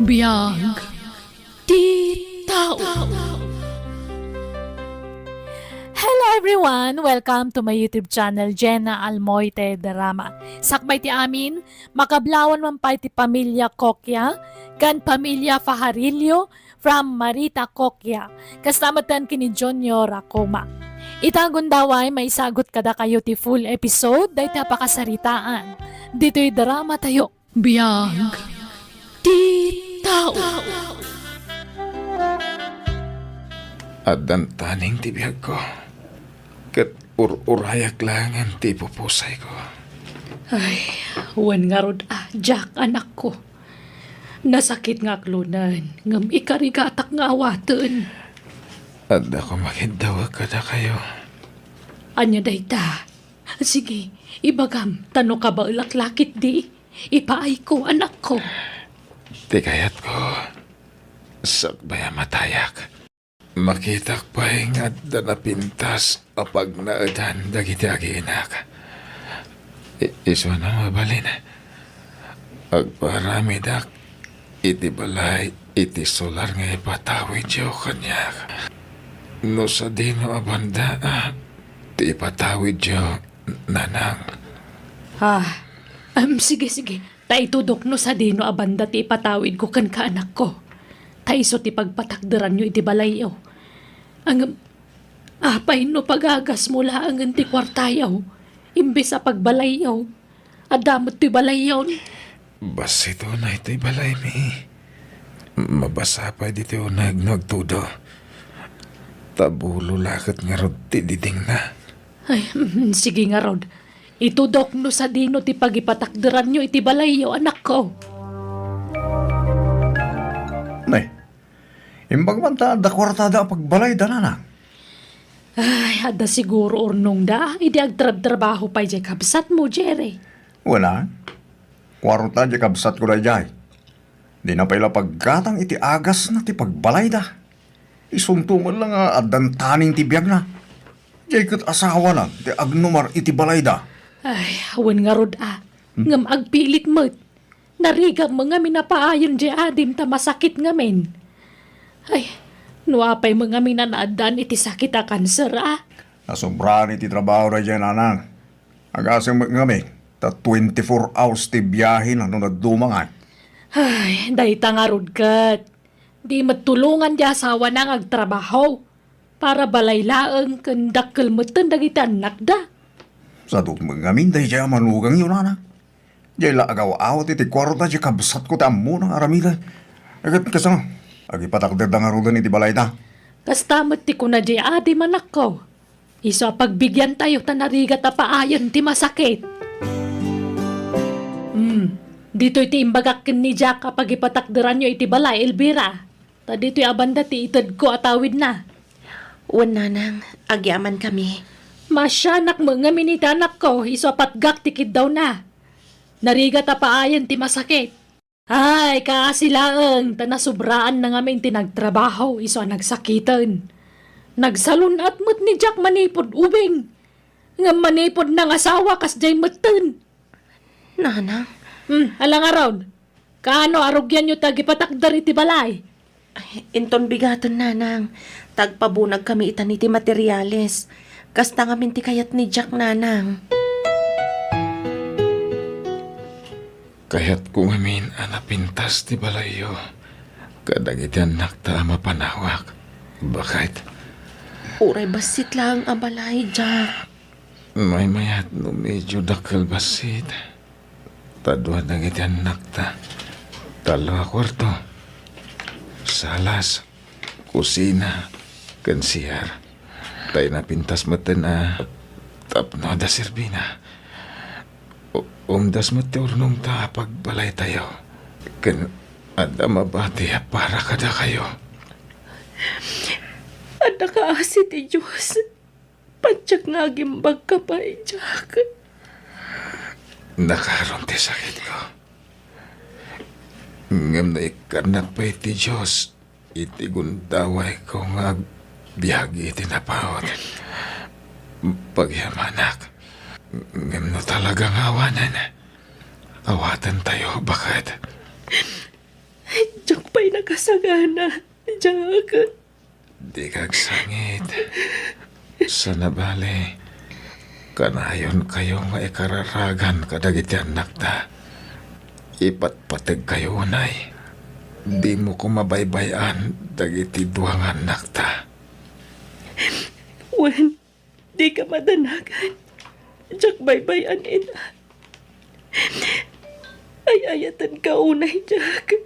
Biyag ti tao. Hello everyone! Welcome to my YouTube channel, Jenna Almoite Drama. Sakbay ti amin, makablawan man pa ti pamilya Kokya, kan pamilya Fajarillo from Marita Kokya, kasamatan kini Junior Racoma. Itagon daway may sagot kada kayo ti full episode, dahi tapakasaritaan. Dito'y drama tayo. Biyag ti tao. At dantaning ti biyag ko. Kat urayak lang ang ti pupusay ko. Ay, wan nga rod Jack, anak ko. Nasakit nga klunan, ngam ikarigatak nga awaten. At ako makindawa kada kayo. Anya dayta. Sige, ibagam, tano ka ba ulaklakit di? Ipaay ko, anak ko. Ti kayat ko. Sakbaya matayak. Makitak pa nga na pintas apag naadan dagiti aginak. Iso na mabalin. Agparami dak iti balay iti solar nga ipatawid yo kanyak. No sa di no abanda ti ipatawid yo nanang. Sige. Taitudok no sa dino abanda ti ipatawid ko kan kaanak ko. Taiso ti pagpatakderan nyo iti balayaw. Ang apay no pagagas mula ang ti kwartayaw. Imbes sa pagbalayaw. Adamot ti balayaw ni. Basito na ito'y balay mi. Mabasa pa dito nagtudo. Tabulo lakit nga rod ti diding na. Ay, sige nga rod. Itudok no sa dino ti pagipatakderan nyo iti balayaw, anak ko. Nay, imbag man ta da kwartada pagbalay da na. Ay, ada siguro ornong da. Idi agtrab-trabaho pa jay kabsat mo, Jerry. Wala. Kwarta di kabsat ko da jay. Di na paila paggatang iti agas na ti pagbalay da. Isuntungan lang adantaning ti biyag na. Jay kat asawa na ti agnumar iti balay da. Ay, awan nga rod ngam agpilit mo't. Narigam mga minapaayon di adim ta masakit ngamin. Ay, nuapay mga minanaadan iti sakit a kanser Nasubran iti trabaho da jay nanang. Agasang magngami. Ta 24 hours ti biyahin ano nagdumangan. Ay, dahita nga rod kat. Di matulungan di asawa nang agtrabaho. Para balaylaang kandakkel mo'ten dagiti anak da. Sa dumagamin da jay manugang yun nanang. Jay laagaw-awat iti kwarta jay kabsat ko tamo ng aramila. Agat kasang, agipatakder da nga rodan iti balay da. Kastamot ti ko na di adi manak ko. Iso pagbigyan tayo tanarigat a paayon ti masakit. Dito iti imbagakin ni Jack kapag ipatakderan nyo iti balay, Elvira. Ta dito abanda ti itad ko atawid na. Wan nanang, agyaman kami. Masyanak mga minitanak ko, iso patgak tikid daw na. Narigat a paayon ti masakit. Ay, kaasilaang, tanasubraan na ngamin tinagtrabaho, iso nagsakitan. Nagsalunat mo't ni Jack manipod ubing. Nga manipod ng asawa kas jay matan. Nanang, Alang araw, kaano arugyan nyo tagipatakdar iti balay? inton bigaton nanang. Tagpabunag kami itan iti materyales. Kasta ngamin ti kayat ni Jack nanang. Kaya't kung amin anapintas ti balayo. Kadagiti anak ta mapanawak. Bakit? Uray basit lang ang balay, Jack. May mayat no medyo dakal basit. Tadwa dagiti anak ta. Talo kwarto. Salas. Kusina. Kansiyar. Tayo na pintas maten tapno da serbina. Umdas mo ti urnong ta pagbalay tayo. Kan ada mabati para kada kayo. Ada ka asi ti Diyos. Padyak nga gimbag ka pa, Jack. Nakaroon ti sakit ko. Ngam na ikanak pa iti Diyos. Iti gundaway ko nga biyagi iti napawat. Pagyamanak. Ngam no talagang awanan. Awatan tayo, bakit? Jack kasagana, Jack. Di kag sangit. Sa nabali, kanayon kayo nga ikararagan kadagiti anak ta. Ipatpatag kayo, unay. Di mo ko mabaybayan dagiti duwang anak ta. Wen, di ka madanagan. Jack, baybayan ina. Ay ayatan ka unay, Jack.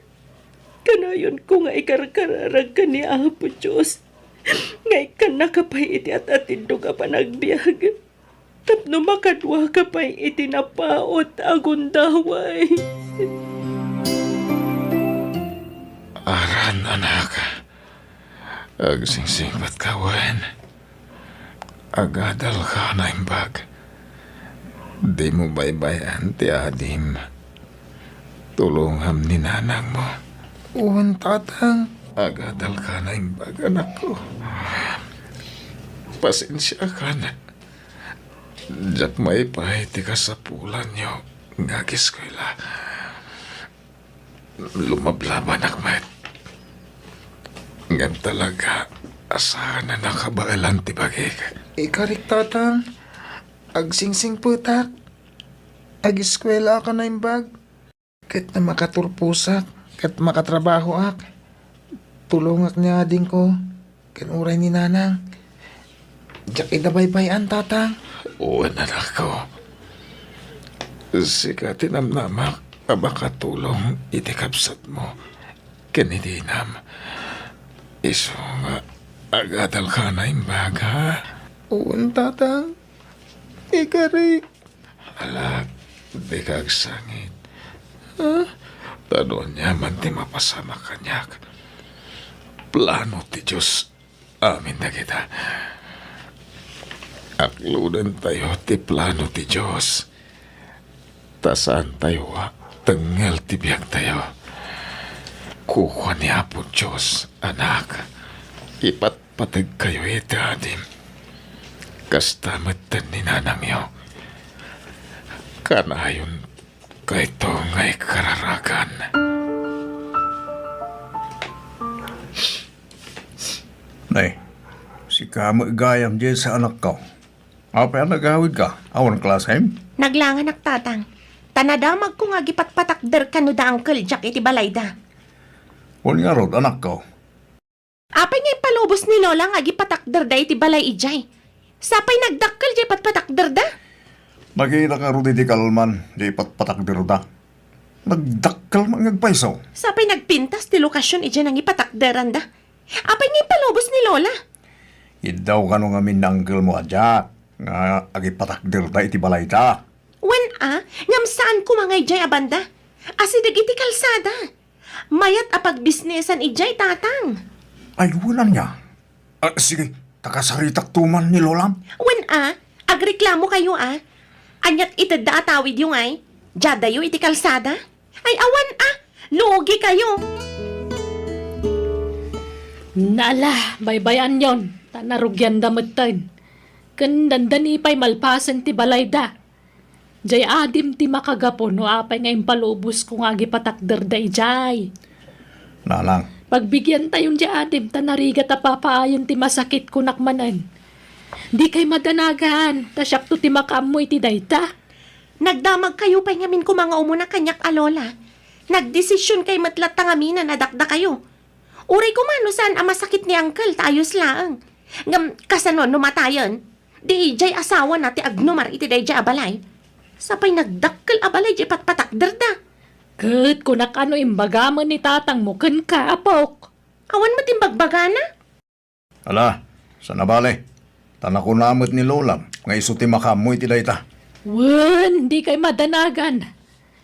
Kanayon ko nga ikarkararag ka ni Apo Diyos. Ngay ka nakapay iti at atindo ka pa nagbiag. Tapno makadwa ka pa'y itinapaot agundaway. Aran, anak. Agsingsingpat ka, Wen. Agadal ka na imbag. Di mo baybayan ti adim. Tulungham ni nanang mo. Uwan, tatang. Agadal ka na imbag, anak ko. Pasensya ka na. Diyak may pahiti ka sa pulan nyo. Ngagis ko ila. Lumablaban akmet. Ngam talaga, asahan na nakabailan ti bagay. Ikarik tatang, agsingsing putak, agiskwela ka na imbag, kat na makaturpusak, kat makatrabaho ak, tulungak niya din ko, kanuray ni nanang, diyak idabaybayan tatang. Oo, anak ko. Sika tinamnamak, abakatulong itikapsat mo. Kanidinam. Iso nga, agadal ka na imbag, ha? Uwan tatang, ikarik. Alak, di kag sangit. Tano niya man ti mapasama kanyak. Plano ti Diyos, amin na kita. Akludan tayo ti plano ti Diyos. Tasaan tayo tengel ti biyag tayo. Kukuha ni Apo Diyos, anak. Ipatpatag kayo iti adim. Kastamatan ni nanang yo. Kanayon kay to ngay kararagan. Nay, si kamo igayam dyan sa anak ko. Apa ang nagawid ka? Awan klasem? Naglangan tatang. Tanadamag ko nga gipatpatakder ka no da Uncle Jack iti balayda. Wala nga rod, anak ko. Apay nga palubos ni Lola nga gipatakder da iti balay ijay. Sapay nagdakkel jay patpatakder da. Nakita ka rod iti kalman, di patpatakdir da. Nagdakkel mangagpaisaw. Sapay nagpintas ti lokasyon ijay nang ipatakderan da. Apay nga palubos ni Lola. Idaw ka nung amin na uncle mo adya. Nga agipatakdir da iti balay da. Wen ngam saan ko mga ijay abanda? Asidag iti kalsada. Mayat apag bisnesan ijay tatang. Ay, wala niya. Sige, takasaritak tuman ni Lolam. Wen agreklamo kayo Anyat itad da atawid yung ay. Jadayo iti kalsada. Ay awan lugi kayo. Nala, baybayan yon. Tanarugyan damutan. Kandandan ipay malpasan ti balayda. Jay adim ti makagapo no apay ngayon palubos kung agi patakder da ijay. Nanang, Pagbigyan tayong di adim, tanariga ta papaayon ti masakit kunakmanan. Di kay madanagan, tasyak to ti makamoy ti dayta. Nagdamag kayo pa'y ngamin ko mga umuna kanyak alola. Nagdesisyon kay matlat tangami na nadakda kayo. Uray ko man no saan ang masakit ni Uncle tayos laang. Ngam kasanon numatayon. Di ijay asawa na ti agnumar iti dayjay abalay. Sapay nagdakkel abalay jay patpatakder da. Kat kunak ano imbagaman ni tatang mo kan ka, apok. Awan mo timbagbagana? ala, sa nabale. Tanakunamot ni Lolam, nga iso ti makamoy ti dayta. Wen, di kay madanagan.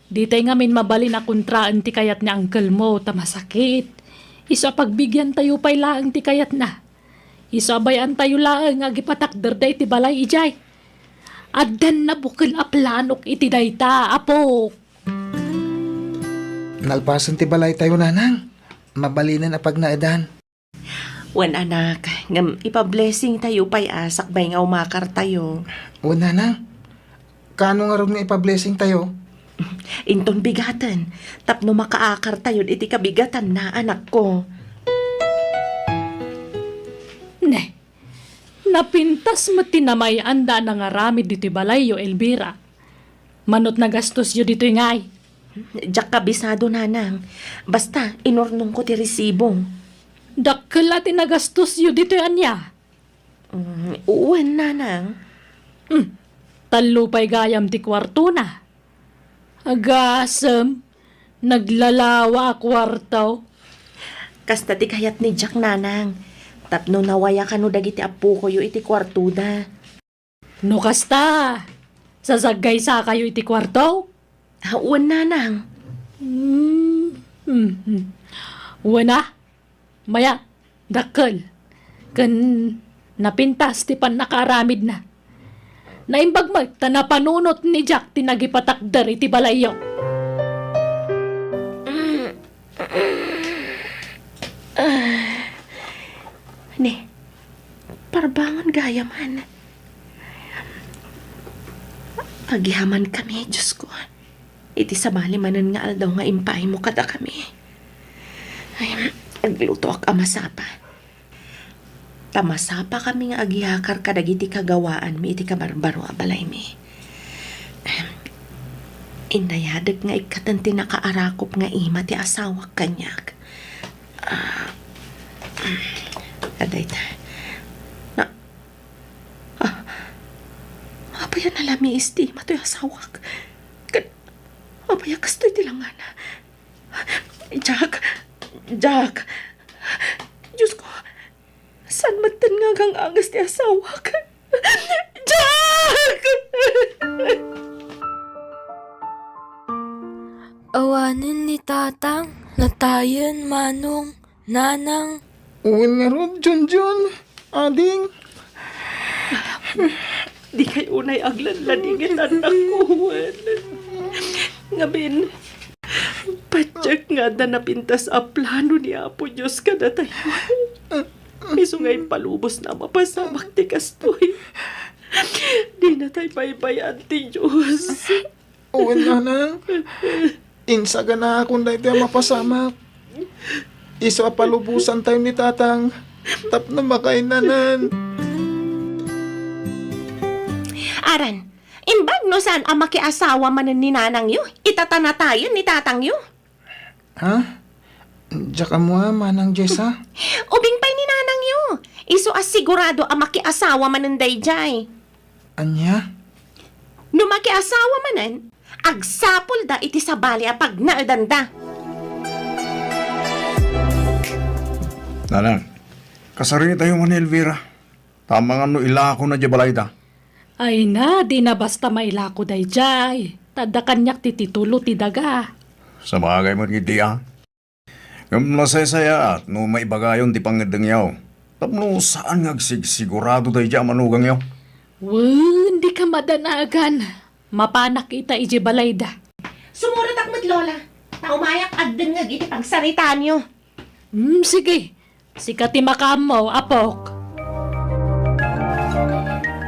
Di tay ngamin mabalin na kontraan ti kayat ni uncle mo, tamasakit. Isa pagbigyan tayo pa'y laang ti kayat na. Isa bayan tayo laang agipatakder day ti balay ijay. Addan na bukal a planok iti dayta, apok. Nalpasan ti balay tayo nanang, mabalinan na pag naedan. Wan anak, ngam ipa-blessing tayo pa'y sakbay nga umakar tayo. O nanang, kano nga rin nga ipa-blessing tayo? Inton bigatan. Tapno makaakar tayo iti kabigatan na anak ko. Ne, napintas mo tinamay anda na nga ramid dito balayo, Elvira. Manot na gastos yo dito ngay. Diyak kabisado nanang. Basta, inurnong ko ti resibo. Dakkel at inagastos yo dito anya. Uwan nanang. Talupay gayam ti kwarto na. Agasem, naglalawa kwarto. Kasta ti kayat ni Jack nanang. Tapno nawaya ka no dagiti apo ko yu iti kwartuda. No kasta, sasagay sa kayo iti kwarto? Uwan nanang. Wana, maya, dakkel. Kan napintas ti pan nakaramid na. Naimbag tanapanunot ni Jack tinagipatakder iti balayo. Ne, parbangan gayaman. Pagihaman kami, Diyos ko. Iti sabali manan nga aldaw nga impay mo kada kami. Ay, agluto ak amasapa. Tamasapa kami nga agihakar kadagiti kagawaan mi iti kabarbaro a balay mi. Indayadag nga ikatanti nakaarakop nga ima ti asawa kanyak. Aday ta. Apaya nalami istima to'y asawak. Apaya kasto'y tilangana. Jack! Diyos ko, saan matan nga kang angas ti asawak? Jack! Awanin ni tatang, natayan manong, nanang. Uwin nga ron, Junjun. Ading. Di kay unay aglanladingin anak ko, Juan. Ngabin, patyak nga na napintas a plano ni Apo Diyos ka na tayo. Iso nga'y palubos na mapasamak ti kastoy. Di na tayo baybayan ti Diyos. Uwin nga na. Insaga na akong dahi tayo mapasamak. Isa palubusan tayo ni tatang. Tap na makainanan. Aran, imbag no saan ang makiasawa manan ni nanang yu? Itatanatayan ni tatang yu? Ha? Diyak mo manang Jessa. Ubing pa'y ni nanang yu. Iso asigurado ang makiasawa manan dayjay. Anya? No makiasawa manan, agsapol da iti sabali a pag naaldanda. Nanang, kasari tayo man Elvira. Tama nga no ilako na di balayda. Ay na, di na basta mailako day jay. Tada kanyak tititulo ti daga. Sa bagay mo ngiti Ngam nasaya at no maibagayon ti pangedengyaw. Tapno saan sigurado tayo di manugang yaw? Hindi ka madanagan. Mapanak ita iji balayda. Sumurat akmat lola. Taumayak adden nga iti pagsaritaan nyo. Sige. Sikati makamo, apok.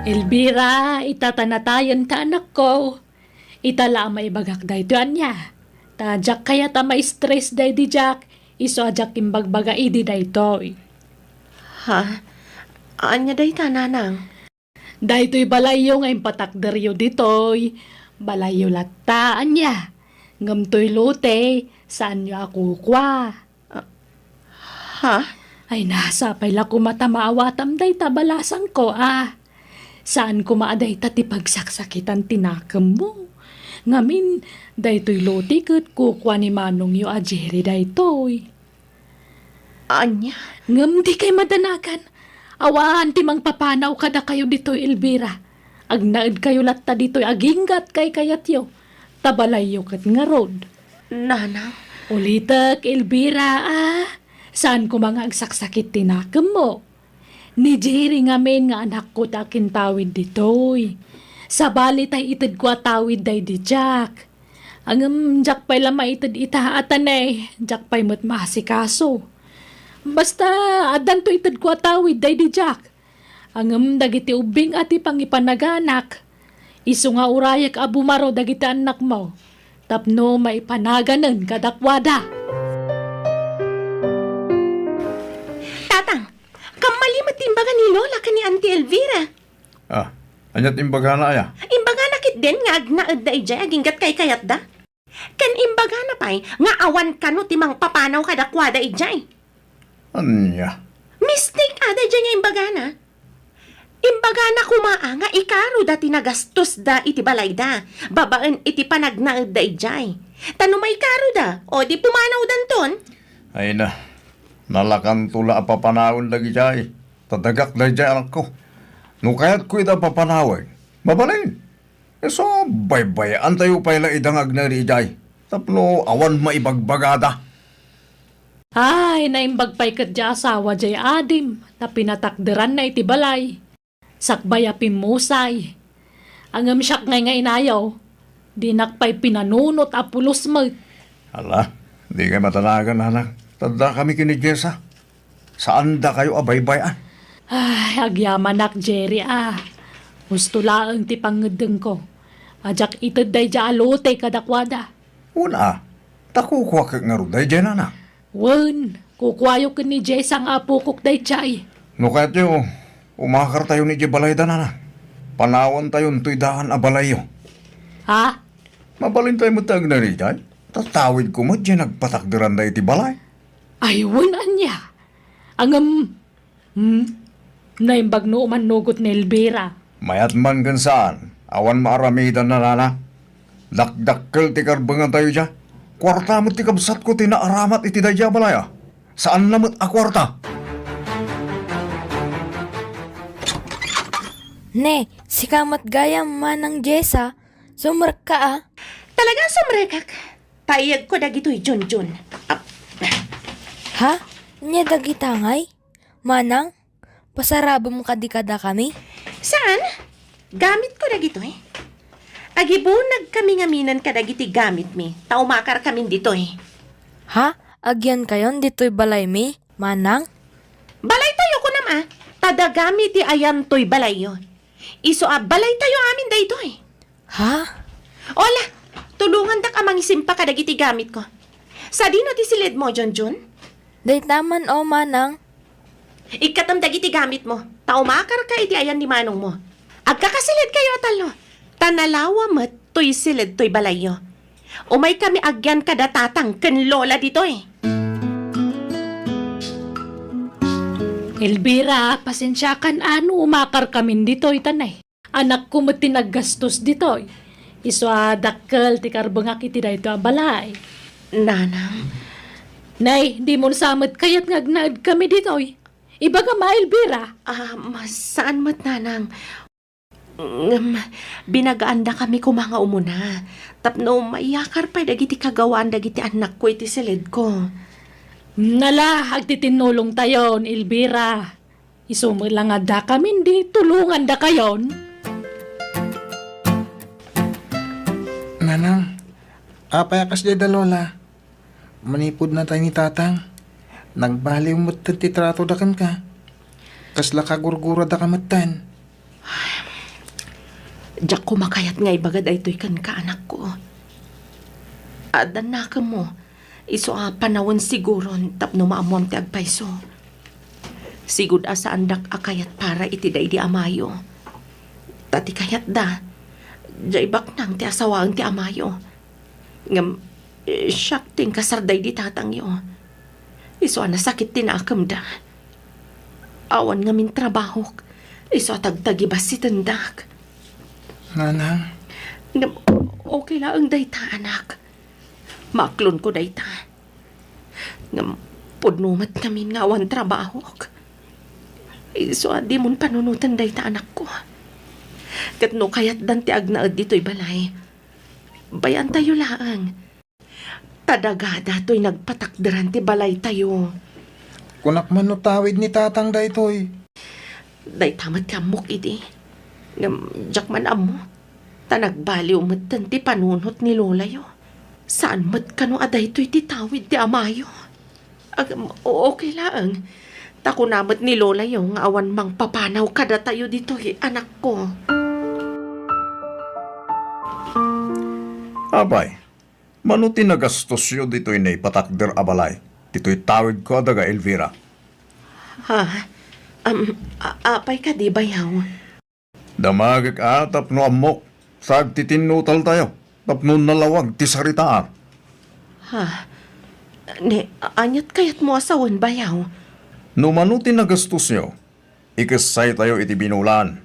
Elvira, itatanatayan ta anak ko. Itala may bagak day doan niya. Tajak kaya ta may stress day di Jack. Iso ajak imbagbaga idi day toy. Ha? Anya day ta, nanang? Day to'y balayo nga impatakderyo ditoy. Balayo lataan niya. Ngam to'y lote, saan niyo ako kwa? Ha? Ay nasa pala kumatamaawatam day tabalasan ko Saan kumaaday tati pagsaksakitan tinakam mo? Ngamin, daytoy loti kat kukwa ni Manong yu a Jerry daytoy. Anya? Ngam di kay madanagan. Awaan ti mang papanaw kada kayo ditoy Elvira. Agnaed kayo latta ditoy aginggat kay kayatyo. Tabalayo kat nga road. Nanang? Ulitak Elvira Saan ko mga agsaksakit tinakam mo? Ni Jerry nga men nga anak ko takin tawid ditoy. Sa bali tay itid ko tawid day di Jack. Ang Jack pa'y lama itid itaatan Jack pa'y mo't masikaso. Basta adan to itid ko tawid day di Jack. Ang dagiti ubing ati pangipanaganak. Iso nga urayak abumaro dagiti anak mo. Tapno may panaganan kadakwada. Tatang, kamalimot imbaga ni Lola ka ni Auntie Elvira. Ah, anyat imbaga na aya. Imbaga nakit din nga agnaad da ijay aginggat kay kayat da. Kan imbaga na pa'y nga awan kano timang papanaw kadakwada ijay. Anya? Mistake ada ijay nga imbaga na. Imbaga na kumaa nga ikaro da tinagastos da iti balay da. Babaan iti panagnaad da ijay. Tano may karo da, o di pumanaw danton. Ay na, nalakan tula papanawon lagi jay. Tadagak da jay anak ko. No kaya't ko ita papanawin, babalain. So, bay-bayan tayo pala idangag na ri jay. Tapno awan maibagbagada. Ay, naimbagpay kat di asawa jay adim, na pinatakderan na iti balay. Sakbaya pimusay. Angam siyak ngay inayaw, di nakpay pinanunot apulos mo. Hala, di kayo matanagan anak. Tanda kami kini Jessa. Saan da kayo abay-bayan? Ay, agyaman nak Jerry Gusto laang ti pangedeng ko. Ajak itad day ja alote kadakwada. Una, takukuha ka nga ruday dyan anak. Wen, kukwayo ka ni Jess ang apukok day chay. No kaya't yo, umakar tayo ni Jibalayda anak. Panawan tayo nto'y dahan abalayo. Ha? Mabalin tayo matag na rin dyan. Tatawid ko mo dyan nagpatakdiran da iti balay. Ay, wen anya. Angam, naimbag no man nugot ni Elvira. Mayat man gan saan, awan maaramidan na nana. Dakdakkel ti karbangan tayo dyan. Kwarta mo ti kabsat ko tinaaramat iti daya balaya. Saan namot a kwarta? Ne, si kamat gayam manang Jessa, sumrek ka Talagang sumrekak. Payag ko dagito'y Junjun. Ha? Nya dagitangay? Manang? Pasarabo mo kadikada kami? Saan? Gamit ko dagito'y. Agibunag kami ngaminan kadagiti gamit mi. Taumakar kami dito'y. Ha? Agyan kayon dito'y balay mi? Manang? Balay tayo ko nama. Tadagamit ti ayan to'y balay yo. Iso balay tayo amin daytoy. Ha? Ola, tulungan dak amang isimpa kadagiti gamit ko. Sa dino ti silid mo, Junjun? Day taman o manang? Ikatam dagiti gamit mo. Taumakar ka iti ayan ni manong mo. Agkakasilid kayo talo. Tanalawa met to'y silid to'y balay yo. Umay kami agyan kada tatang ken lola ditoy. Elvira, pasensya kan umakar kami dito itanay. Anak ko mo tinaggastos dito. Iswa dakkel ti karbangak iti dayto a balay. Nanang, Nay, di mo samot kayat ngagnaad kami dito. Ibaga ma, Elvira. saan mat nanang? Binagaanda kami ko mga umuna. Tapno maiyakar pa dagiti kagawaan dagiti anak ko iti silid ko. Nala, agtitinulong tayon, Elvira. Isumilang da kami, di tulungan da kayon. Nanang, apayakas di da lola. Manipod na tayo ni tatang. Nagbaliw mo't titrato da kan ka. Kasla kagurgura da kamatan. Diyak kumakayat nga ibagad ay to'y kan ka anak ko. Adan na ka mo. Iso panawon siguro tapno maamuam ti agpayso. Sigud asa andak akayat para iti da iti amayo. Tati kayat da. Diyay baknang ti asawaan ti amayo. Ngam, siyak ting kasarday di tatang yo. Iso sakit tinakam da. Awan nga min trabaho. Iso tagtagibas si tendak. Nanang, Ngam, okay lang ang dayta anak. Maklon ko dayta. Ngam, pudnumat kami nga awan trabaho. Iso di mon panunutan dayta anak ko. Katno kayat danti agnaad dito'y balay. Bayan tayo laang. Tadagada to'y nagpatakdaran ti balay tayo. kunak man no tawid ni tatang da ito'y. Day tamat kamok iti. Ngam, jak man amo. Tanagbaliw matan ti panunot ni lola yo. Saan mat kano aday to'y titawid ti amayo. Okay lang. Tako namat ni lola yo nga awan mang papanaw kada tayo dito'y anak ko. Abay, Manuti nagastos yun dito'y na ipatakder abalay. Dito'y tawid ko daga Elvira. Ha? Apay ka di bayaw? Damagak tapno amok. Sag titinutal tayo. Tapno nalawag ti saritaan. Ha? Ne, anyat kayat mo asawan bayaw? No manuti nagastos nyo, ikasay tayo iti binulan.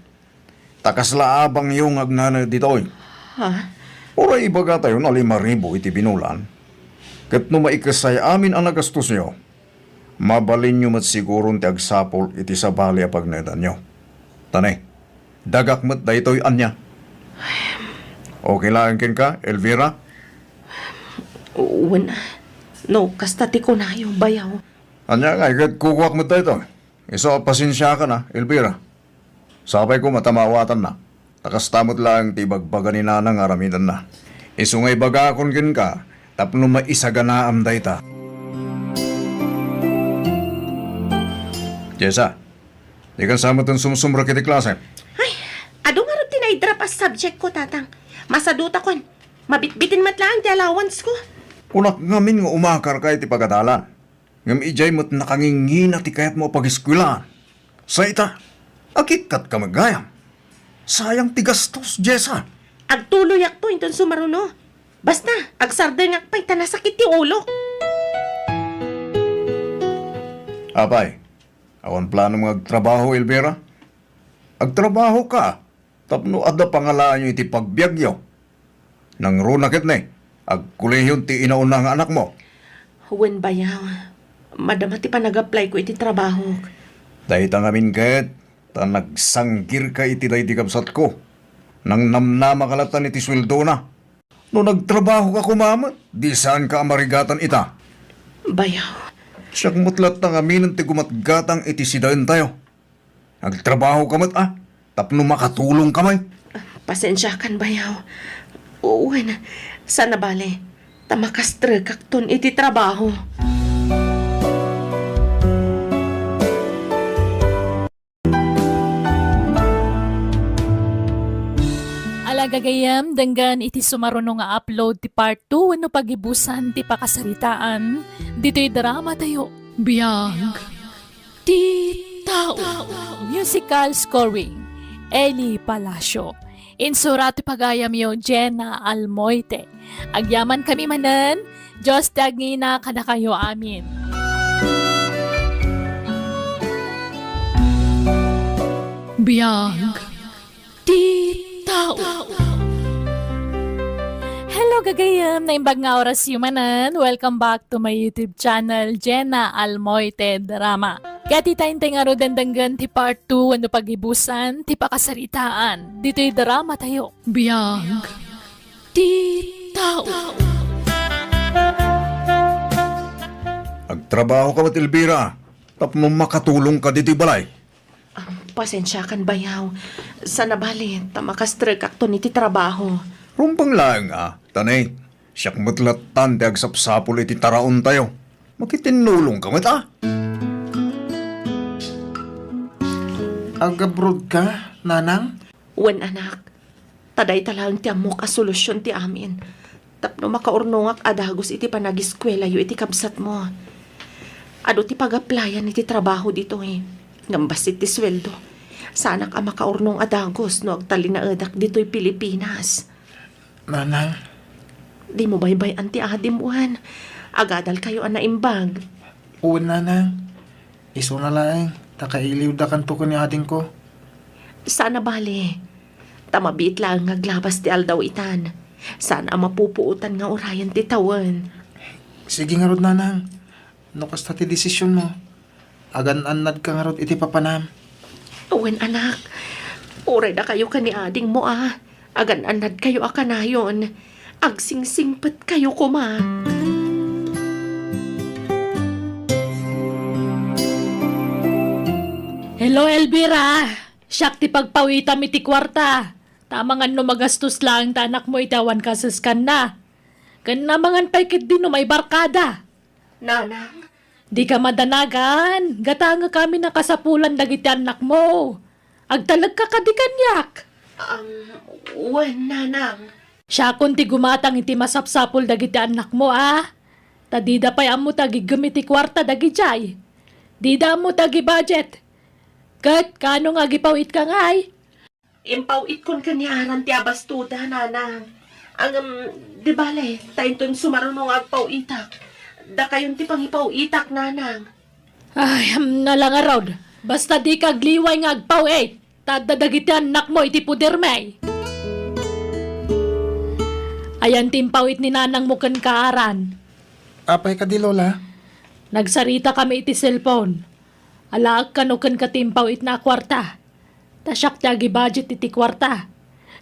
Takasla abang yung agnana dito'y. Ha? Ora ibaga tayo na 5,000 iti binulan. Kat no maikasay amin ang nagastos nyo, mabalin nyo mat sigurong ti agsapol iti sabali a pagnedan nyo. Tanay, dagak mat da ito'y anya. Okay lang kin ka, Elvira? Uwan. No, kasta ti ko na yung bayaw. Anya nga, ikat kukuwak mo tayo ito. Iso, pasensya ka na, Elvira. Sabay ko matamawatan na. Takastamot lang ti bagbaga ni nanang aramidan na. Iso nga'y baga akong kin ka, tapno maisaganaam da ita. Jessa, di kan sama itong sumsumra kiti klase. Ay, ado nga rin tinaydrop as subject ko, tatang. Masaduta kon. Mabitbitin mat lang ti allowance ko. Unak ngamin nga umakar ka iti pagadalan. Ngam ijay mo't nakangingina ti kayat mo pag-eskwilaan. Sa ita, akikat ka magayam. Sayang ti gastos, Jessa. Agtuloy ak po inton sumaruno. Basta, agsarder ngak pa'y tanasakit ti ulo. Apay, awan plano mga agtrabaho, Elvira? Agtrabaho ka. Tapno adda pangalaan nyo iti pagbiagyo. Nang runakit na agkulehyon ti inauna nga anak mo. Huwen bayaw. Madama ti pa nag-apply ko iti trabaho. Dahil tangamin kahit, ta nagsanggir ka iti day di kapsat ko. Nang namnama kalatan iti sweldo na. No nagtrabaho ka kumamat, di saan ka amarigatan ita. Bayaw. Siyak mutlat tangamin ti gumatgatang iti sidain tayo. Nagtrabaho ka mat tapno makatulong kamay. Pasensya kan bayaw. Uwen, sana bale. Tamakastre kakton iti trabaho. Alagagayam, danggan iti sumaruno nga upload ti part 2 no pagibusan ti pakasaritaan. Dito'y drama tayo. Biyag. Ti tao. Musical scoring. Eli Palacio. Insurat ti pagayam yo Jenna Almoite. Agyaman kami manan. Diyos tagina kada kayo amin. Biyag. Ti tao. Hello gagayam, naimbag nga oras yumanan. Welcome back to my YouTube channel, Jenna Almoite Drama. Kaya titayntay nga ro dandanggan ti part 2 ano pagibusan, ti pakasaritaan. Dito'y drama tayo. Biyag. Ti tao. Agtrabaho ka mat, Elvira. Tapno makatulong ka diti balay. Pasensya kan bayaw. Sana bale, tamakastre kakton iti trabaho. Rumpang lang tanay. Siyak matlatan ti agsapsapol iti taraon tayo. Makitinulong ka mat Agabroad ka, nanang? Uwan anak. Taday talang ti amok a solusyon ti amin. Tapno makaurnongak adagos iti panagiskwela yu iti kabsat mo. Ado ti pag-applyan iti trabaho dito Ngambas iti sweldo. Sana ka makaurnong adagos no agtalinaadak dito'y Pilipinas. Nanang, Di mo baybay anti adim uwan. Agadal kayo ang naimbag. uwan nanang. Iso na lang, takailiw da kanto ko ni ading ko. Sana bale. Tamabit lang ngaglabas ti aldaw itan. Sana mapupuutan nga orayan ti tawan. Sige nga rod nanang. No kasta ti desisyon mo. Agan-anad ka nga rod iti papanam. Uwan anak. Uray na kayo ka ni ading mo Agan-anad kayo akanayon. Agsingsingpet kayo kuma. Hello, Elvira. Siyak ti pagpawita mi ti kwarta. Tamangan no magastos lang ta anak mo itawan ka sa skan na. Kan namangan paikit din no may barkada. Nanang. Di ka madanagan. Gata nga kami nakasapulan dagiti anak mo. Agtalag ka kadikanyak. Uwan nanang. Siya kun ti gumatang iti masapsapol dagiti anak mo Tadida pa'y amo tagi gamiti kwarta dagi jay. Dida mo tagi budget. Kat kano nga gipawit ka ngay? Impawit kon kaniaran ti abastuda, nanang. Di bale, tayo ton sumarunong agpawitak. Da kayon ti pangipawitak, nanang. Ay, nalang arod. Basta di kagliway nga agpawit. Tadadagiti anak mo iti puder may. Ayan timpawit ni nanang mo kan kaaran. Apay ka di, Lola? Nagsarita kami iti cellphone. Alaag ka no kan katimpawit na kwarta. Ta siyak ti agi budget iti kwarta.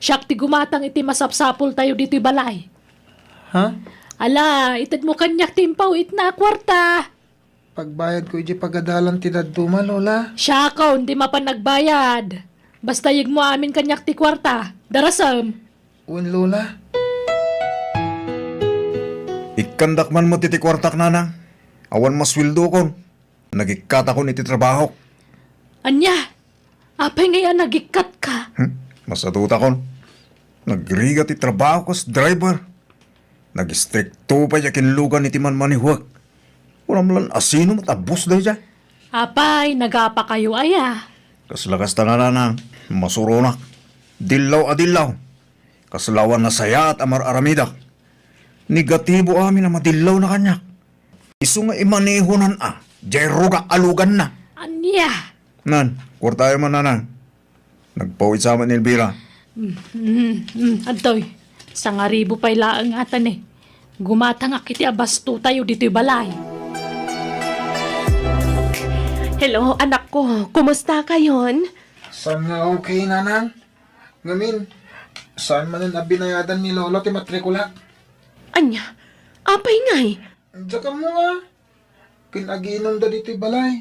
Siyak ti gumatang iti masapsapol tayo dito balay. Ha? Ala, itad mo kanyak timpawit na kwarta. Pagbayad ko iji pagadalan ti daduma, Lola. Siya ko, hindi mapanagbayad. Basta yig mo amin kanyak ti kwarta. Darasam. Uwan, Lola. Ikandak man mo titi kwartak nanang. Awan maswildo kon. Nagikata kon iti trabaho. Anya, apay ngayon nagikat ka. Masatuta kon. Nagriga ti trabaho kas driver. Nag-stricto pa ya kinlugan iti man manihuwag. Walang lan asino matabos dahi dyan. Apay, nagapa kayo Kas lakas ta nanang. Masuronak. Dilaw adilaw. Kaslawan na saya at amar aramida. Negatibo amin na madilaw na kanya. Isu nga imanehonan Jero ga alugan na. Anya. Nan, kwartayo man nanang. Nagpawid sa amin ni Elvira. Antoy, sa nga ribo pa'y laang atan Gumatang akiti abasto tayo dito'y balay. Hello, anak ko. Kumusta kayon? Saan nga okay, nanang? Ngamin, saan man ang abinayadan ni Lolo ti matrikula? Anya, apay ngay. Diyan ka mo nga. Kinagiinom da dito'y balay.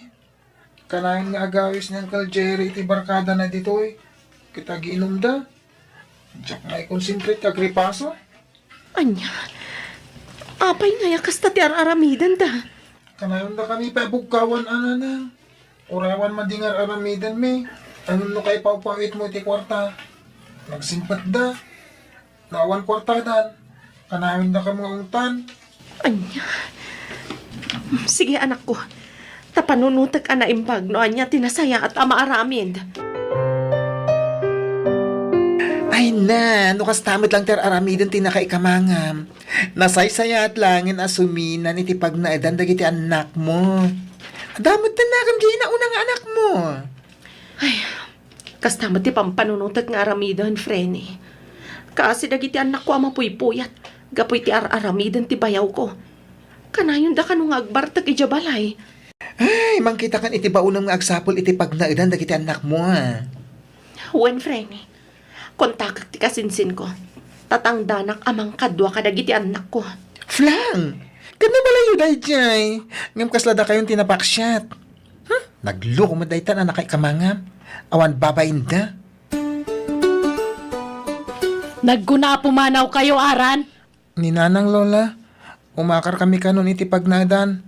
Kanahin nga agawis ng Uncle Jerry iti barkada na dito'y. Kita giinom da. Diyan nga i-concentrate kag ripaso. Anya, apay ngay kasta ti aramidan da. Kanayon na kami pa bugkawan na. Urawan madingar aramidan mi. Ano no kay paupawit mo iti kwarta. Nagsimpat da. Nawan kwartadan. Kanayon na ka mga ungtan. Anya. Sige anak ko. Tapanunutag na impag no anya tinasaya at ama aramid. Ay na, no kastamot lang ter aramidon tinakaikamangam. Nasaysaya at langin asuminan iti pagnaidan dagiti anak mo. Damot na nakam dyan na unang anak mo. Kastamot ti pampanunutag nga aramidon, Frenny. Kasi dagiti anak ko ama puypuyat. Gapoy ti aramidan ti bayaw ko. Kanayon da kanong agbartag ijabalay. Ay, mangkita kan iti baunang nga agsapol iti pagnaidan dagiti anak mo. Wen, Frenny. Kontakak ti kasinsin ko. Tatangdanak amang kadwa kadagiti anak ko. Flang! Ganda malayo dahi jay. Ngam kaslada kayong tinapaksyat. Nagloko mo dahi tan anak kay kamangam. Awan babain da. Nagguna pumanaw kayo, Aran. Ninanang Lola, umakar kami kanon iti pagnadan.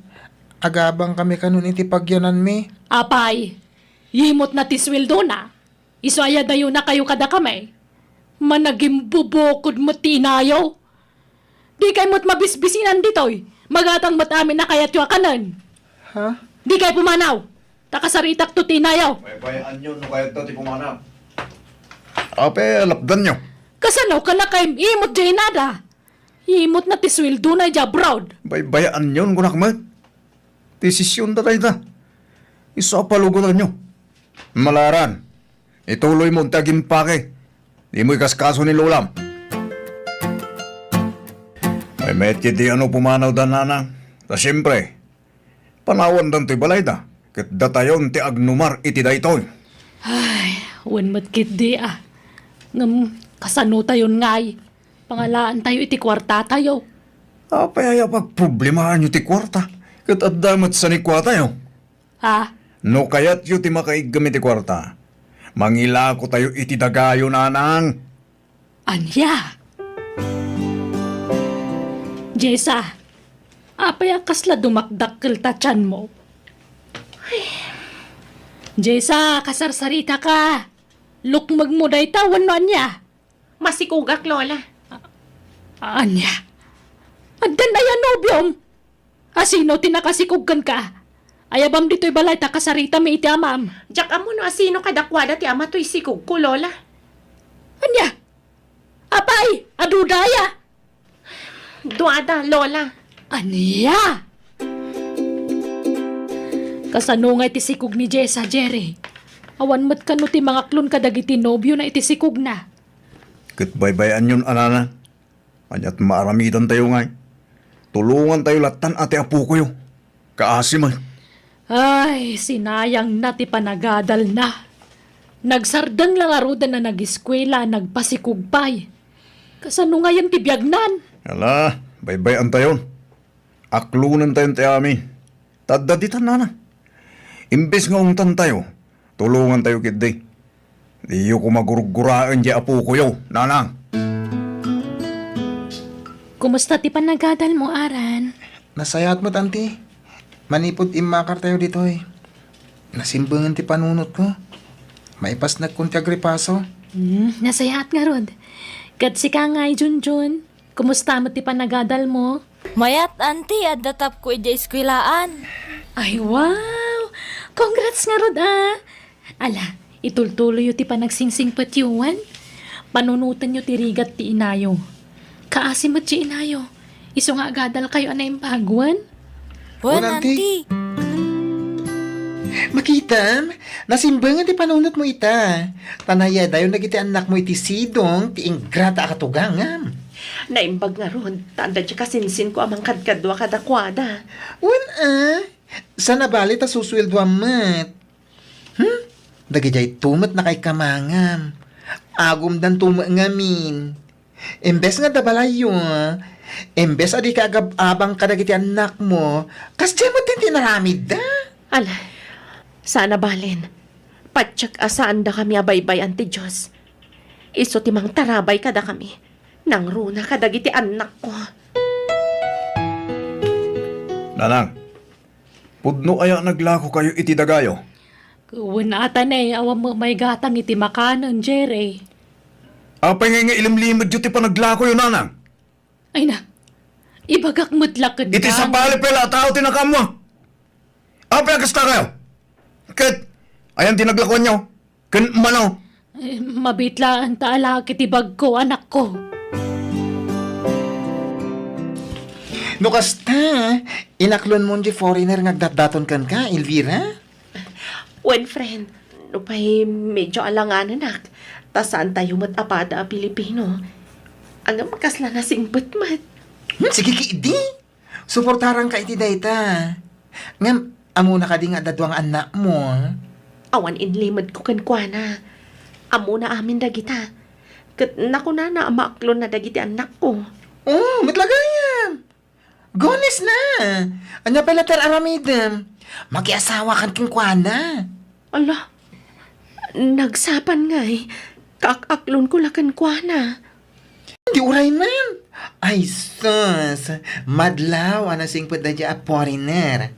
Agabang kami kanon iti pagyanan mi. Apay, yimot na tiswildo na. Isaya dayo na kayo kada kamay. Managing bubukod mo tinayo. Di kayo mo't mabisbisinan ditoy. Magatang mo't amin na kayat yung kanan. Ha? Di kayo pumanaw. Takasaritak to tinayaw. May bayaan nyo no kaya ito ti pumanap. Ape, lapdan nyo. Kasanaw ka na kayo imot dyan nada. Imot na tiswildo na dya broad. Bayaan nyo ngunak mat. Desisyon ta tayo ta. Isa palugutan nyo. Malaran. Ituloy mo ang tagin pake. Di mo ikaskaso ni Lolam. May met kiti ano pumanaw da nanang. Ta siyempre, panawan dan to'y balay da. Kat datayon ti agnumar iti daytoy. Ay, wanmat kit di Ngam, kasano tayon ngay. Pangalaan tayo iti kwarta tayo. Apay pag problemahan nyo ti kwarta. Kat adamat sa ni kwa tayo. Ha? No kayat yu ti makaigamit ti kwarta. Mangila ko tayo iti dagayo nanang. Anya? Jessa, apay kasla dumakdakkel ta tiyan mo. Jessa, kasarsarita ka. Lukmag mo day tawan no anya. Masikugak, Lola. Anya? Addan ayan nobyom? Asino tinakasikugkan ka? Ayabam dito'y balay ta kasarita mi iti amam. Jak amo no asino kadakwada ti ama to'y sikog ko, Lola. Anya? Apay, adudaya. Duada, Lola. Anya? Kasanungay ti sikog ni Jessa, Jerry. Awan mat kano ti mga klon kadagiti nobyo na iti sikog na. Kitbaybayan yun, anana. Anyat maaramidan tayo ngay. Tulungan tayo latan ate apo ko yun. Kaasi man. Ay, sinayang na ti panagadal na. Nagsardang lang arudan na nag-eskwela, nagpasikugpay. Kasano nga yan ti biyagnan? Ala, baybayan tayo. Aklunan tayo ti amin. Tadaditan na na. Imbes nga ungtan tayo, tulungan tayo kitdi. Diyo ko maguruguraan di apo ko yun, nanang. Kumusta ti panagadal mo, Aran? Nasayat mo, tanti. Manipod imakar tayo dito eh. Nasimbangan ti panunot ko. Maipas nagkunti agripaso. Nasayaat nga rod. Kat si ka nga'y, Junjun. Kumusta mo ti panagadal mo? Mayat, auntie, at datap ko ija eskwilaan. Ay, wow! Congrats nga rod, ah! Ala, itultuloy yu ti panagsingsing patyuan. Panunutan yu ti rigat ti inayo. Kaasim at ti inayo. Iso nga agadal kayo anay impagwan. Wan, auntie. auntie. Makitam, nasimbangan ti panunot mo ita. Tanaya dayon nagiti anak mo iti sidong ti ingrata akatugangam. Naimbag nga ron, tanda di kasinsin ko amang kadkadwa kadakwada. Sana bali ta susweldo amat. Dagijay tumat na kay kamangam. Agum dan ngamin. Embes nga dabalayo, embes adi ka abang kadagiti anak mo, kas mo din tinaramid da. Ala, sana balin. Patsak asaan da kami abaybay anti Diyos. Iso timang tarabay kada kami. Nang runa kadagiti anak ko. Nanang, pudno aya naglako kayo iti dagayo. Kuwan ata na awam mo may gatang iti makanan, Jerry. Apay nga ilimlimad yu ti panaglako yun, nanang. Ay na, ibagak mutlakan Iti sa pala pala tao tinakam mo. Apay agasta kayo. Kat, ayan tinaglakuan nyo. Kan manaw. Mabitlaan taala kiti bag ko, anak ko. No kasta, inaklon mo di foreigner ngagdatdaton kan ka, Elvira? When friend, no pa'y medyo alangan anak. Ta saan tayo matapada a Pilipino? Ang makasla na singbat mat. Sige ki idi. Suportaran ka iti dayta. Ngam, amo na ka di nga dadwang anak mo. Awan inlimad ko kankwana. Amo na amin dagita. Kat naku na maaklon na dagiti anak ko. Oh, matlagayam. Gones na. Anya pala tar aramidem. Makiasawa kan kinkwana. Ala, nagsapan nga eh. Kakaklon ko lakan kwa na. Di uray man. Ay, sus. Madlaw, anasing padadya a foreigner.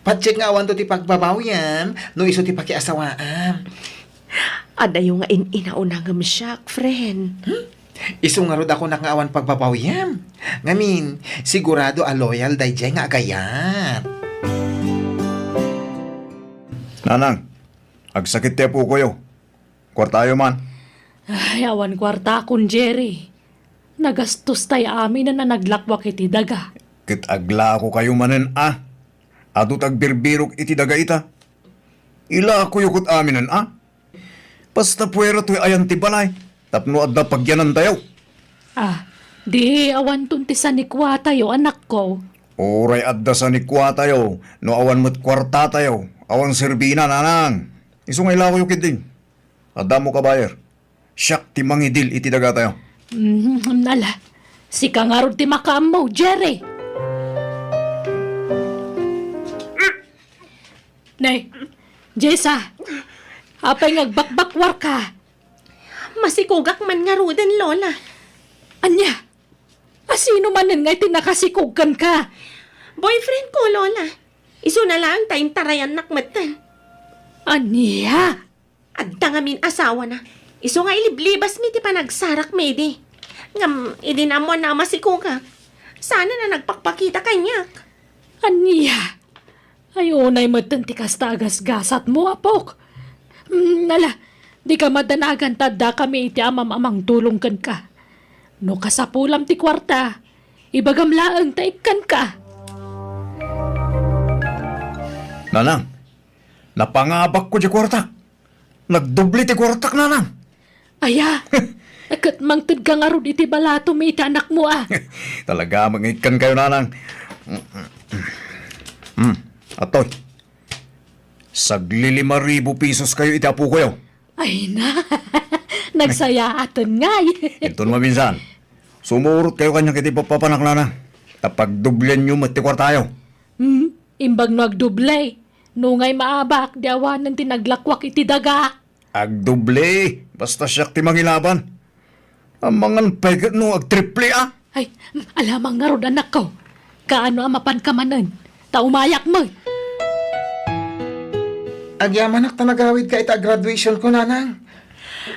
Patsik nga awan to ti pagbabawyam, no iso ti pakiasawaam. Ada yung nga inaunangam siya, friend. Iso nga rod ako nakaawan pagbabawyam. Ngamin, sigurado a loyal dayjay nga agayat. Nanang, agsakit ti apo ko yo. Kwartayo man. Ay, awan kwarta akong Jerry. Nagastos tayo amin na naglakwak iti daga. Kit agla ako kayo manen Adut agbirbirok iti daga ita. Ila ako yukot aminan Basta puwero to'y ayan ti balay. Tapno adda pagyanan tayo. Di awan tuntisan ni kwa tayo, anak ko. Oray adda sa nikwa tayo. No awan mo't kwarta tayo. Awan serbina, nanang. Iso nga ila ko yukit din. Adda mo kabayer. Siyak ti mangidil iti daga tayo. Nala, si kangarod ti makam mo, Jerry. Nay, Jessa, apay ngagbakbakwar ka. Masikugak man nga ruden, Lola. Anya, asino man nga tinakasikugkan ka? Boyfriend ko, Lola. Iso na lang tayong tarayan nakmatan. Anya? Adda nga min asawa na. Iso nga iliblibas mi ti panagsarak, Medi. Ngam, idinamon na masiko ka. Sana na nagpakpakita kanyak. Aniya, ayunay matanti tagas-gasat mo, apok. Nala, di ka madanagan tadda kami iti amam-amang tulong kan ka. No kasapulam ti kwarta, ibagamlaang taikan ka. Nanang, napangabak ko di kwartak. Nagdubli ti kwartak, nanang. Aya, akat mangtad ka nga ron iti balato may iti anak mo ah. Talaga, mangikan kayo, nanang. Atoy, sagli 5,000 pesos kayo itapo ko yun. Ay na, nagsayaatan ngay. Ito naman minsan, sumurot kayo kanya kiti papapanak, nanang. Tapag dublen nyo mati kwartayo. Imbag nagdublay, nungay maabak, di awanan tinaglakwak iti daga. Agduble, basta siyak ti mangilaban. Ang mga pegat no agtriple ah. Ay, alamang nga ron anak ko. Kaano amapan ka manan? Taumayak mo. Agyamanak ta nagawid ka ita graduation ko, nanang.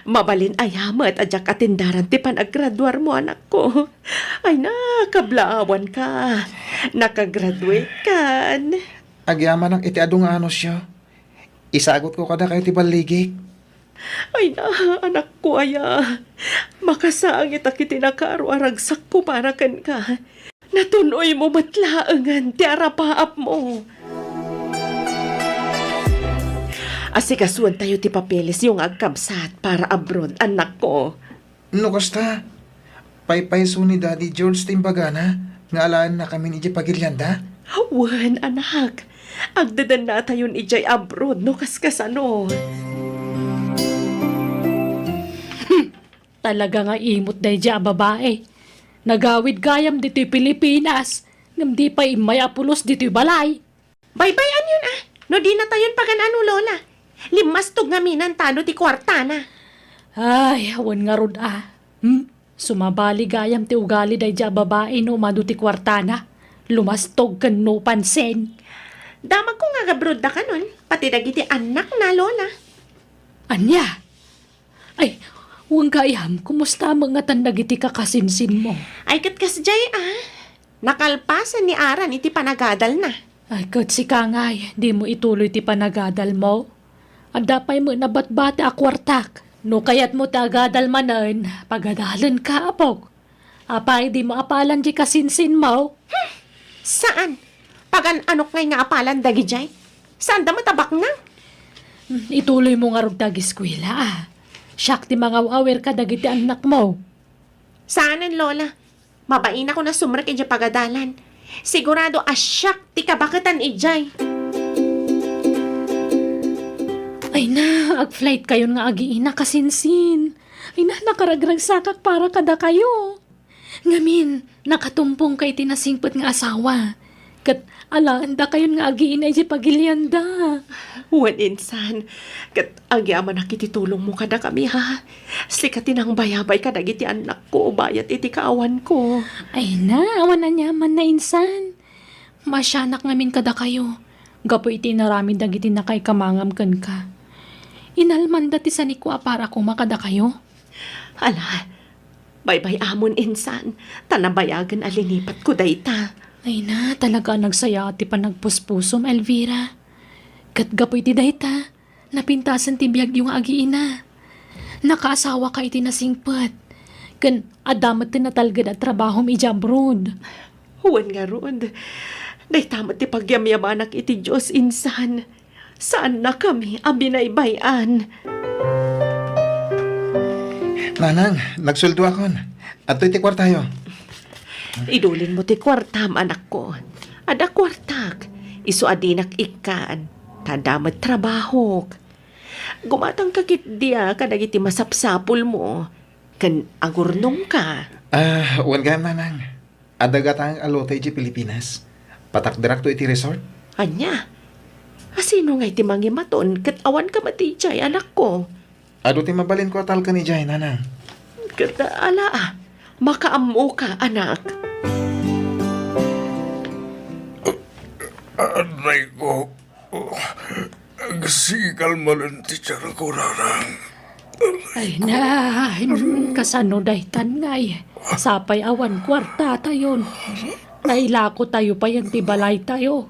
Mabalin ayamat adyak atindaran ti panaggraduar mo, anak ko. Ay na, kablaawan ka. Nakagraduate kan. Agyamanak iti adu nga ano siya. Isagot ko kada kayo ti baligik. Ay na, anak ko aya. Makasaang itakiti nakaaro-aragsak ko para kan ka. Natunoy mo matlaangan ti arapaap mo. Asikasuan tayo ti papeles yung agkabsat para abroad, anak ko. No, kasta. Paypay ni Daddy George timbagana. Nga alaan na kami ni Pagilyanda. Wan, anak. Agdadan na tayo ijay abroad, no kaskasano. Talaga nga imot day dya babae. Nagawid gayam dito Pilipinas. Ngam di pa imay apulos dito balay. Baybayan yun ah. No di na tayon paganano, lola. Limastog nga minan tano ti kwarta na. Ay, awan nga rod ah. Sumabali gayam ti ugali day dya babae no maduti kwartana. Lumastog kan no pansen. Damag ko nga gabrod na ka nun. Pati dagiti anak na, lola. Anya? Ay, huwag kayam, kumusta mga tandagiti kakasinsin mo? Ay katkas jay ah. Nakalpasan ni Aran iti panagadal na. Ay, kat si Kangay, di mo ituloy ti panagadal mo. Andapay mo na batbate akwartak. No kayat mo tagadal manan, pagadalan ka apog. Apay di mo apalan di kasinsin mo. Saan? Pagan anok ngay nga apalan dagi jay? Saan da matabak na? Ituloy mo nga rog dagiskwila ah. Siyak ti mga awer ka dagiti anak mo. Saanan, lola? Mabain ako na sumrek iti pagadalan. Sigurado asyak ti kabakatan ijay. Ay na, ag-flight kayo nga agiina kasinsin. Ay na, nakaragrag sakak para kada kayo. Ngamin, nakatumpong kay tinasingpot nga asawa. Kat alaanda kayo nga agiina iti pagilyanda. Wan insan, kat agyaman nakititulong mo kada kami ha. Sikatin ang bayabay ka dagiti anak ko, bayat iti kaawan ko. Ay na, awan na nyaman na insan. Masyanak ngamin kada kayo. Gapo iti narami dagiti na kay kamangam kan ka. Inalman dati sa nikwa para kung makada kayo. Ala, baybay amon insan, tanabayagan alinipat ko dayta. Ay na, talaga nagsaya ti pa nagpuspusom, Elvira. Katgapoy ti dayta, napintasan ti biyag yung agiina. Nakaasawa ka iti nasingpat. Kan adamat ti natalgad at trabaho mi jabrod. Huwan nga rod, daytamat ti pagyamyamanak iti Diyos insan. Saan na kami abinaybayan? Nanang, nagsuldo akon. At iti kwartayo. Idulin mo ti kwartam, anak ko. Ada kwartak, iso adinak ikan, tadamat trabaho. Gumatang kakit diya kadagiti masapsapul mo. Kan agurnong ka. Wan ka, nanang. Adagatang alote iti Pilipinas. Patakdarak to iti resort. Anya, asino nga iti mangimaton kat awan ka matijay, anak ko. Ado ti mabalin ko atal ka ni Jay, nanang. Kat ala, makaamo ka, anak. Aray ko. Agsikal man ang titsara ko, nanang. Ay na, kasano daytan ngay. Sapay awan kwarta tayon. Nailako tayo pa yan tibalay tayo.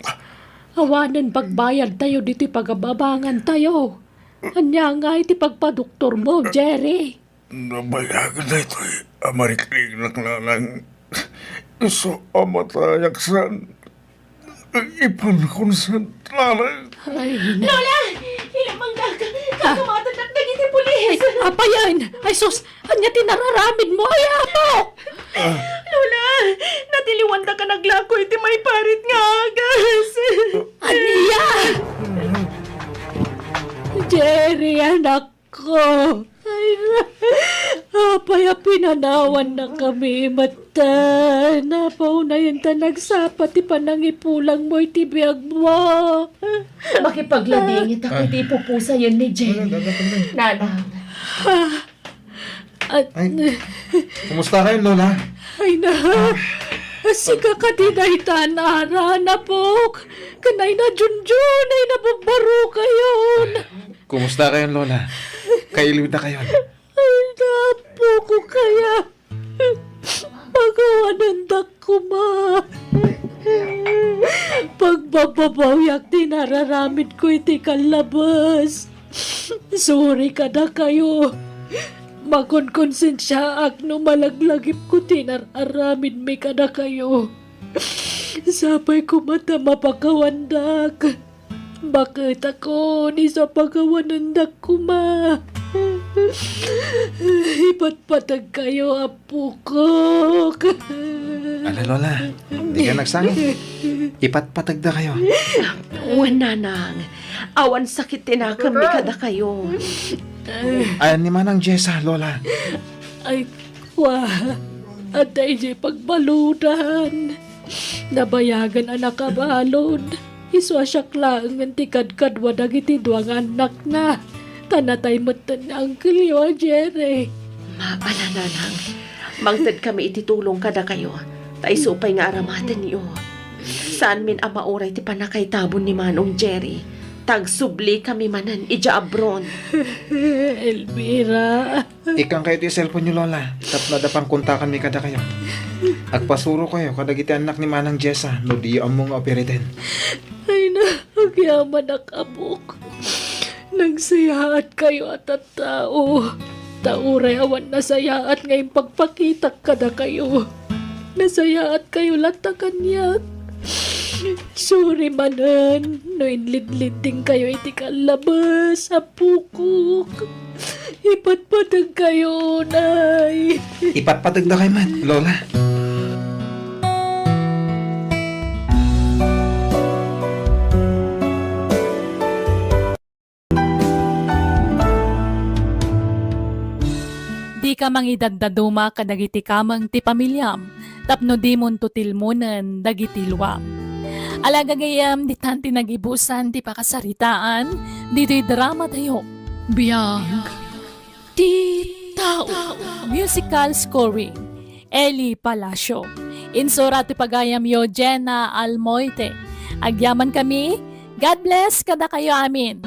Awanan pagbayad tayo dito pagababangan tayo. Anya nga iti pagpadoktor mo, Jerry. Nabayagan na ito eh. Amarikling na lang. So, amatayaksan. Ipankunsan lang. Ay na. Lola! Ilamang kagumatanak na giti pulis! Apa yan? Ay sus, anya tinararamid mo? Ay apo! Lola! Natiliwanda ka naglako iti may parit nga agas! Aniya! Jerry, anak ko. Ay na. Apay, pinanawan na kami mata. Napaw na yung tanagsapat ipanangipulang mo itibiyag mo. Makipaglabingit ako iti pupusa yun ni Jenny. Nanang. At, Kumusta kayo, Lola? ay na. Siga ka dinay tanara na po. Kanay na junjun ay nababaro kayon. Kumusta kayo, Lola? Kailiw na kayo. Ay napo ko kaya. Pagawanan ko ma. Pagbababayak tinararamid ko iti kalabas. Sorry ka na kayo. Makonkonsensya ak no malaglagip ko tinararamid may ka na kayo. Sapay ko mata mapakawandak. Bakit ako ni sa pagawanandak ko ma? Ipatpatag kayo, apo ko. Ala, Lola, di ka nagsangi. Ipatpatag na kayo. Uwan, nanang. Awan sakit tinakam ni kada kayo. Ayan ni Manang Jessa, Lola. Ay, kwa. At ay di pagbaludan. Nabayagan anak kabalon. Iswasyak lang ang tikad-kad wadag iti duwang anak na. Tanatay matan ang kiliwa, Jerry. Maala, nanang. Mangtad kami ititulong kada kayo. Taisupay nga aramatan niyo. Saan min ama oray ti panakay tabon ni Manong Jerry. Tagsubli kami manan ija abron. Elvira. Ikang kayo ti cellphone niyo, Lola. Tapos nadapang kontakan mi kada kayo. Agpasuro kayo kadagiti anak ni Manang Jessa no di among operitin. Ay na, agyaman na kabuk. Nagsayaat kayo at tao. Tauray awan nasayaat ngayong pagpakita kada kayo. Nasayaat kayo lata kanyak. Sorry manan, no inlid-liding kayo iti kalabas, apukok. Ipatpatag kayo, nay. Ipatpatag na kayo man, Lola. Di ka mangidagdaduma kadagiti kamang ti pamilyam, tapno di mon tutilmunan dagiti luwam. Alagagayam di tanti nagibusan ti pakasaritaan, dito'y drama tayo. Biyag ti tao. Musical scoring, Eli Palacio. Insura ti pagayam yo, Jenna Almoite. Agyaman kami, God bless kada kayo amin.